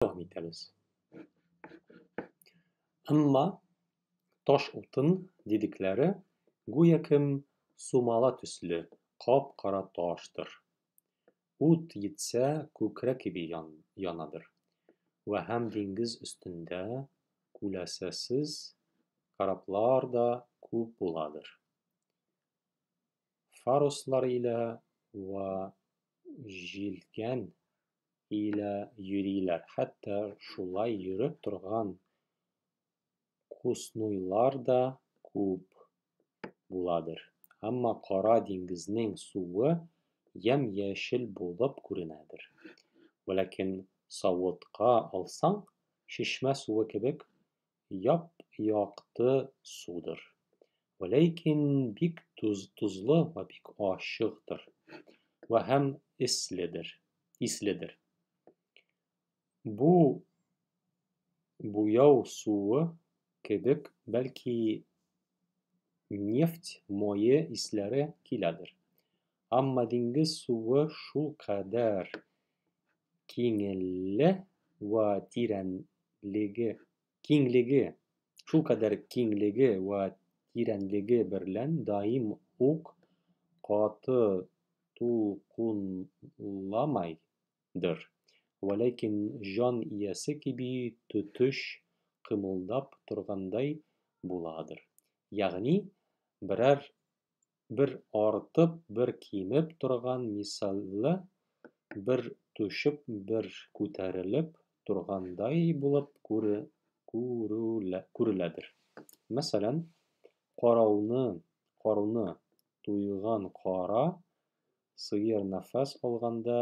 devam ederiz. Ama taş otun dedikleri güyakim sumala tüslü, kapkara taştır. Ut yetse kükrek gibi yanadır. Ve hem deniz üstünde kulesesiz karaplar da küp buladır. Faroslarıyla ve jilgen ile yürüyorlar. Hatta şulay yürüp durgan kusnuylar da küp buladır. Ama Kara dengizning suvi yem-yeşil bulup ko'rinadir. Velakin sovutga olsang, Chishma suvi kebek yop-yoqti suvdir. Velakin bik tuzli va bik ochiqdir. Va ham islidir. Bu buyov suvi kebek belki neft moyi islari keladir. Amma dengiz suvi shul qadar kengligi va teranligi bilan doim o'q qoti to'lqinlamaydir. Velakin jon egasi kabi tutish qimildab turganday bo'ladir. Ya'ni bir ortib, bir kemib turgan misoli, bir tushib, bir ko'tarilib turganday bo'lib ko'riladir. Masalan, qorovni to'ygan qora sigir nafas olganda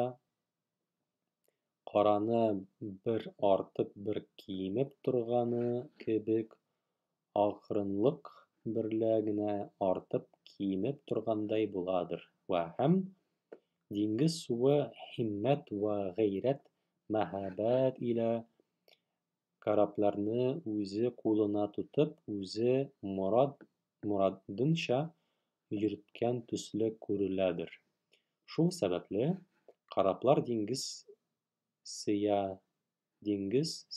qorani bir ortib, bir kemib turgani kebek og'rinliq birlagina ortib, kemib turganday bo'ladir. Va ham dengiz suvi himmat va g'ayrat, mahabat ila karaplarni o'zi qo'lina tutib, o'zi murodincha yuritgan tusli ko'riladir. Shu sababli karaplar dengiz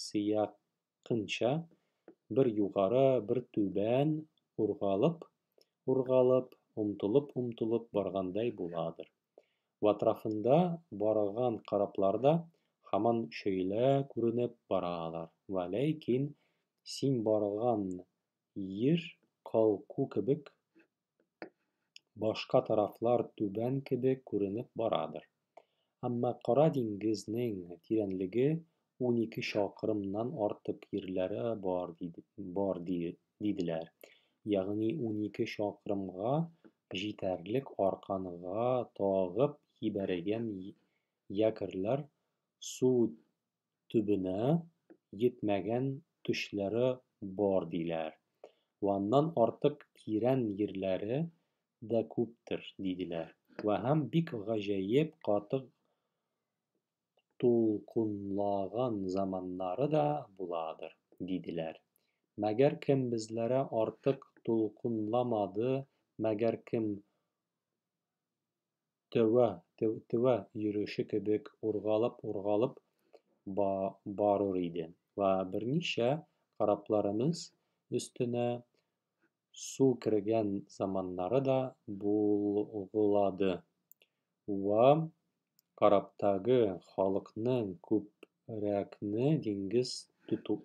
siyaqincha bir yuqori, bir tuban urg'alib, umtilib borganday bo'ladir. Va atrofida borgan karaplar da hamon shuyla ko'rinib boralar. Va lekin sen borgan yer qalqu kebek, boshqa taraflar tuban kebek ko'rinib boradir. Amma Qora dengizning teranligi 12 shoqirimdan ortiq yerlari bor deydilar. Ya'ni 12 shoqirimga jetarlik orqaniga tog'ib yuborgan yakarlar suv tubina yetmagan tushlari bor deydilar. Va undan ortiq teran yerlari da ko'pdir deydilar. Va ham bik g'ajoyib qattiq to'lqinlagan zamonlari da bo'ladir deydilar. Magar kim bizlara ortiq to'lqinlamadi, magar kim tuva yurishi kebek urg'alib borur edi. Va bir necha karaplarimiz ustuna suv kirgan zamonlari da bo'lg'iladi. Va karapdagi xalqning ko'prakni dengiz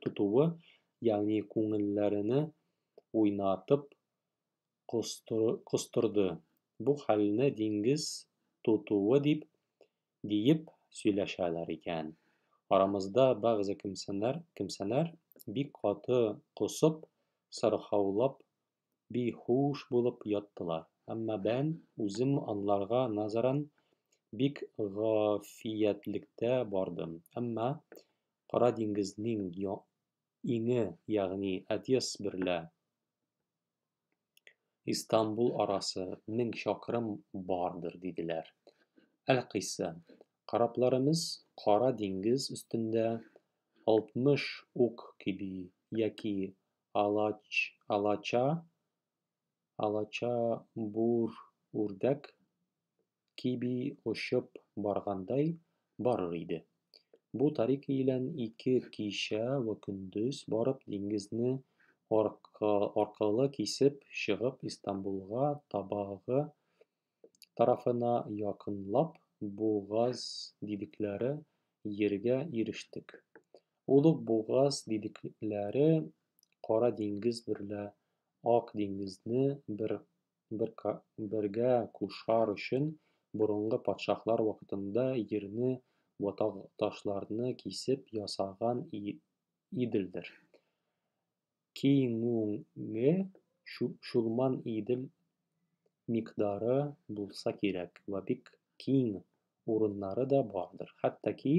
tutuvi, ya'ni ko'ngillarini o'ynatib qustirdi. Bu holni dengiz tutuvi deyib сөйләшәләр икән. Aramizda ba'zi kimsalar bik qati qusib, sarxavlab, behush bo'lib yotdilar. Amma ben o'zim onlarga nazaran bik g'afiyatlikda bordim. Amma Qora dengizning eni, ya'ni Odessa birla Istanbul orasi 1000 shoqirim bordir dedilar. Al-qissa, karaplarimiz Qora dengiz ustida 60 o'q kabi yoki alacha bur o'rdak kabi uchib borganday borur edi. Бу тарик илен 2 кичә вә көндез барып диңгезне аркылы кисеп чыгып Истанбулга табагы тарафына якынлап бугаз дидекләре ергә ирештек. Ул ук бугаз дидекләре Кара диңгез берлә Ак диңгезне бергә кушар өчен борынгы патшалар вакытында җирне вә ташларны кисеп ясаган иделдер. Киңүге Чулман идел микдары булса кирәк вә бик киң урыннары да бардыр. Хәтта ки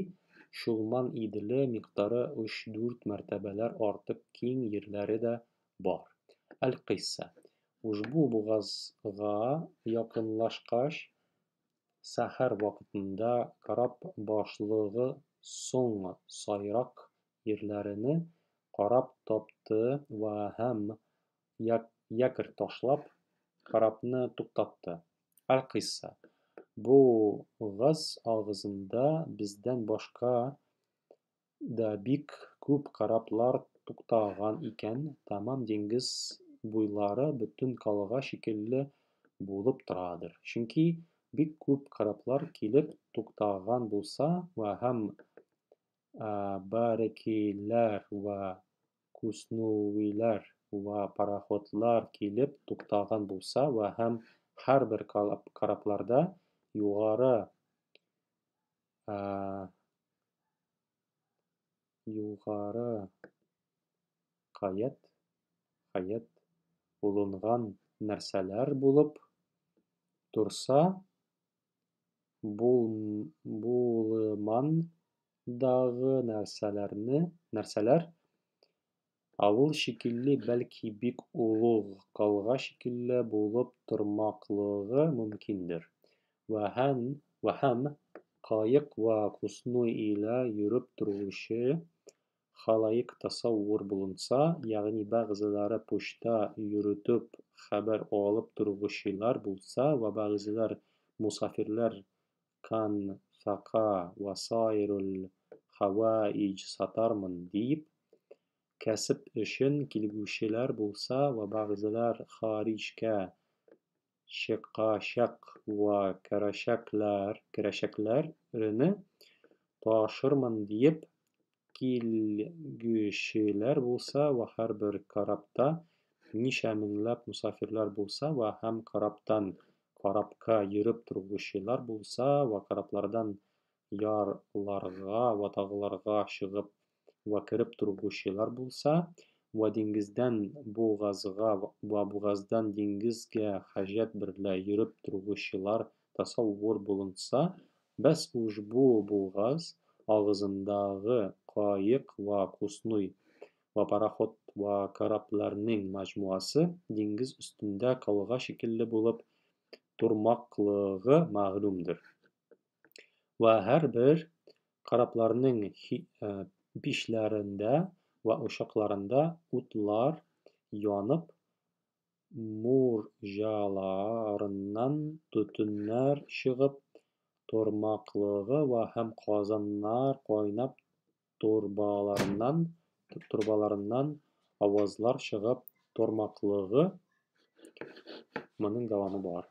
Чулман иделе микдары 3-4 мәртәбәләр артык киң җирләре дә бар. Әл-Кыйса. Ушбу бугазга якынлашкач, сәхәр вакытында карап башлыгы соң сайрак җирләрне карап тапты вә һәм якорь ташлап карапны туктатты. Әл-Кыйса. Бугаз агызында бездән башка да бик күп кораблар туктаган икән, тәмам диңгез буйлары бөтен калга шикелле булып торадыр. Чөнки бик күп кораблар килеп туктаган булса вә һәм бәрәкиләр вә куснуиләр вә пароходлар килеп туктаган булса вә һәм һәрбер корабларда югары каят булынган нәрсәләр булып торса, булымандагы нәрсәләр авыл шикелле, бәлки бик олуг калга шикелле булып тормаклыгы мөмкиндер. Вә һәм каек вә куснуй илә йөреп торучы халык тасаввур булынса, ягъни бәгъзеләре почта йөртеп хәбәр алып торучылар булса вә бәгъзеләр мусафирлар канфака вә сайрул хаваиҗ сатармын дип кәсеп өчен килгүчеләр булса вә бәгъзеләр хариҗкә чыкачак вә керәчәкләрне ташырмын дип килгүчеләр булса вә һәрбер карапта ничә меңләп мусафирлар булса вә һәм караптан карапка йөреп торучылар булса вә караплардан ярларга вә тагыларга чыгып вә кереп торучылар булса вә диңгездән бугазга вә бугаздан диңгезгә хаҗәт берлә йөреп торучылар тасаввур булынса, без ушбу бугаз агызындагы каек вә куснуй вә пароход вә карапларның мәҗмуасы диңгез өстендә калга шикелле булып тормаклыгы мәгълүмдер. Вә һәрбер карапларның пичләрендә вә учакларында утлар янып, мурҗаларыннан төтеннәр чыгып тормаклыгы вә һәм казаннар кайнап торбаларыннан авазлар чыгып тормаклыгы. Моның дәвамы бар.